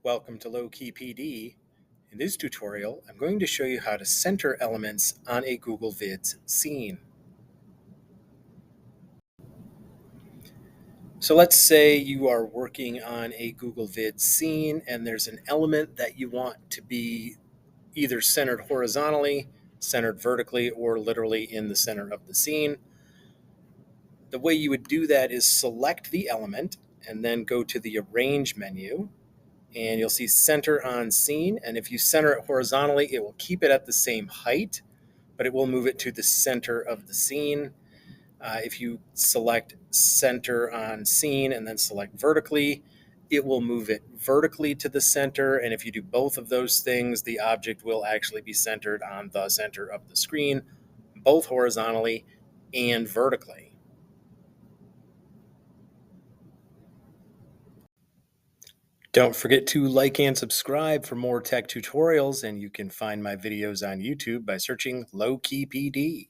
Welcome to Low Key PD. In this tutorial, I'm going to show you how to center elements on a Google Vids scene. So let's say you are working on a Google Vids scene and there's an element that you want to be either centered horizontally, centered vertically, or literally in the center of the scene. The way you would do that is select the element and then go to the Arrange menu. And you'll see center on scene. And if you center it horizontally, it will keep it at the same height, but it will move it to the center of the scene. If you select center on scene and then select vertically, it will move it vertically to the center. And if you do both of those things, the object will actually be centered on the center of the screen, both horizontally and vertically. Don't forget to like and subscribe for more tech tutorials, and you can find my videos on YouTube by searching Low Key PD.